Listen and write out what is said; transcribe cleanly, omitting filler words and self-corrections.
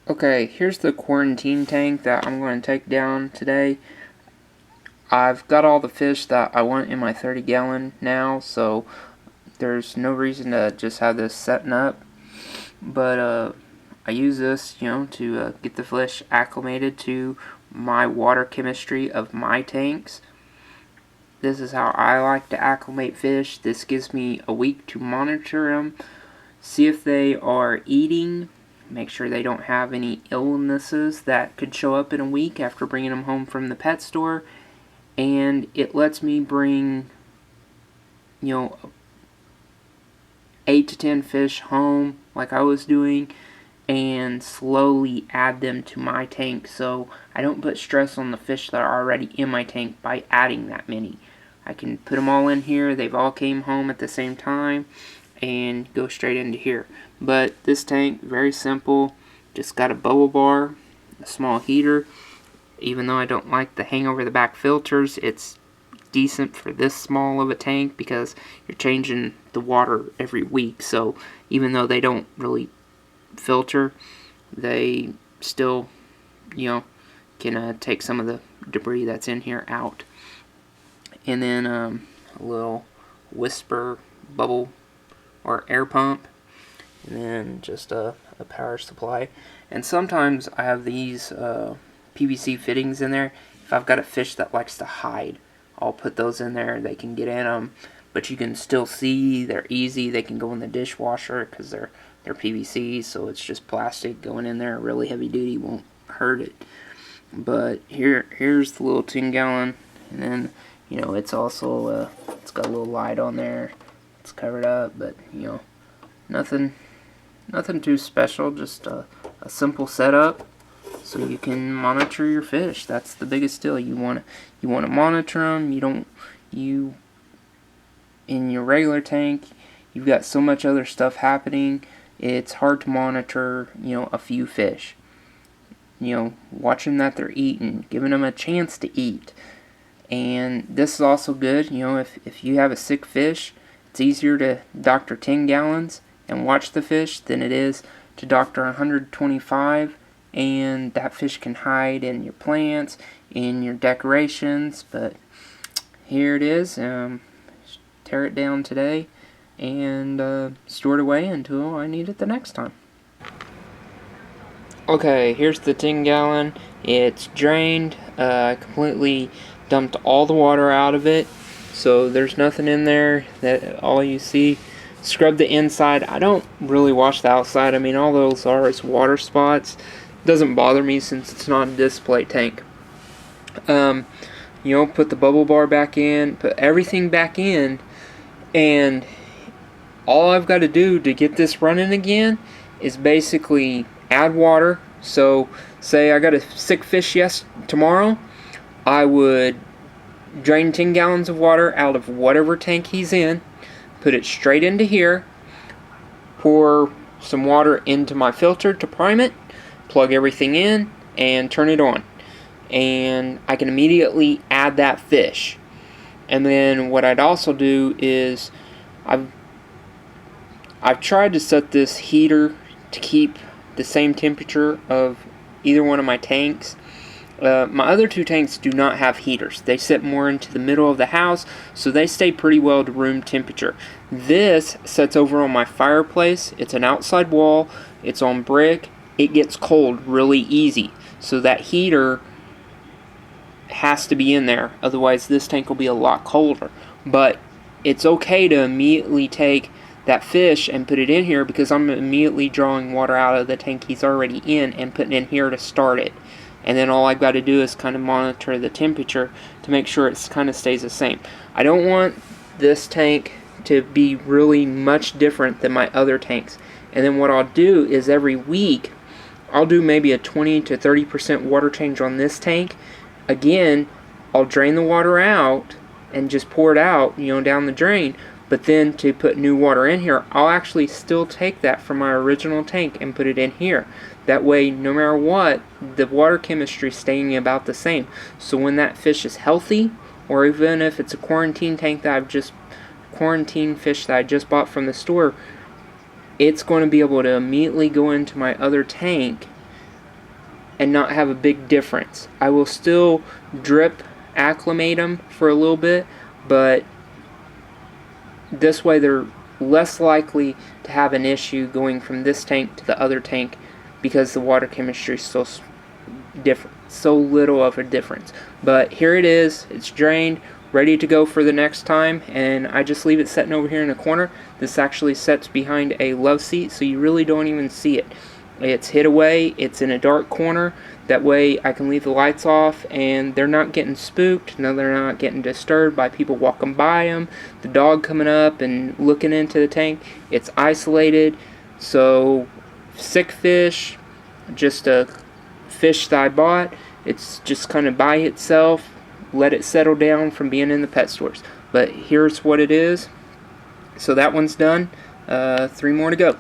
Okay, here's the quarantine tank that I'm going to take down today. I've got all the fish that I want in my 30 gallon now, so there's no reason to just have this setting up. But I use this, to get the fish acclimated to my water chemistry of my tanks. This is how I like to acclimate fish. This gives me a week to monitor them, see if they are eating, make sure they don't have any illnesses that could show up in a week after bringing them home from the pet store. And it lets me bring, 8 to 10 fish home like I was doing and slowly add them to my tank, so I don't put stress on the fish that are already in my tank by adding that many. I can put them all in here, they've all came home at the same time, and go straight into here. But this tank, very simple, just got a bubble bar, a small heater. Even though I don't like the hang over the back filters, it's decent for this small of a tank because you're changing the water every week. So even though they don't really filter, they still, can take some of the debris that's in here out. And then a little Whisper bubble or air pump, and then just a power supply. And sometimes I have these PVC fittings in there. If I've got a fish that likes to hide, I'll put those in there. They can get in them, but you can still see. They're easy. They can go in the dishwasher because they're PVC, so it's just plastic going in there. Really heavy duty, won't hurt it. But here's the little 10 gallon, and then it's also it's got a little light on there. It's covered up, but nothing too special. Just a simple setup so you can monitor your fish. That's the biggest deal. You want to monitor them. You in your regular tank, you've got so much other stuff happening. It's hard to monitor, a few fish. Watching that they're eating, giving them a chance to eat. And this is also good, if you have a sick fish, it's easier to doctor 10 gallons and watch the fish than it is to doctor 125, and that fish can hide in your plants, in your decorations. But here it is. Tear it down today and store it away until I need it the next time. Okay, here's the 10 gallon. It's drained. I completely dumped all the water out of it, so there's nothing in there. That all you see. Scrub the inside. I don't really wash the outside. I mean, all those are is water spots. It doesn't bother me since it's not a display tank. Put the bubble bar back in, put everything back in, and all I've got to do to get this running again is basically add water. So say I got a sick fish tomorrow, I would drain 10 gallons of water out of whatever tank he's in, put it straight into here, pour some water into my filter to prime it, plug everything in, and turn it on. And I can immediately add that fish. And then what I'd also do is I've tried to set this heater to keep the same temperature of either one of my tanks. My other two tanks do not have heaters. They sit more into the middle of the house, so they stay pretty well to room temperature. This sits over on my fireplace. It's an outside wall. It's on brick. It gets cold really easy. So that heater has to be in there. Otherwise, this tank will be a lot colder. But it's okay to immediately take that fish and put it in here because I'm immediately drawing water out of the tank he's already in and putting it in here to start it. And then all I've got to do is kind of monitor the temperature to make sure it kind of stays the same. I don't want this tank to be really much different than my other tanks. And then what I'll do is every week, I'll do maybe a 20 to 30% water change on this tank. Again, I'll drain the water out and just pour it out, down the drain. But then to put new water in here, I'll actually still take that from my original tank and put it in here. That way, no matter what, the water chemistry is staying about the same. So when that fish is healthy, or even if it's a quarantine tank quarantine fish that I just bought from the store, it's going to be able to immediately go into my other tank and not have a big difference. I will still drip acclimate them for a little bit, but this way they're less likely to have an issue going from this tank to the other tank because the water chemistry is so different, so little of a difference. But here it is, it's drained, ready to go for the next time, and I just leave it sitting over here in a corner. This actually sits behind a love seat, so you really don't even see it. It's hid away, it's in a dark corner. That way I can leave the lights off and they're not getting spooked. No, they're not getting disturbed by people walking by them, the dog coming up and looking into the tank. It's isolated, so sick fish, just a fish that I bought, it's just kind of by itself. Let it settle down from being in the pet stores. But here's what it is. So that one's done. 3 more to go.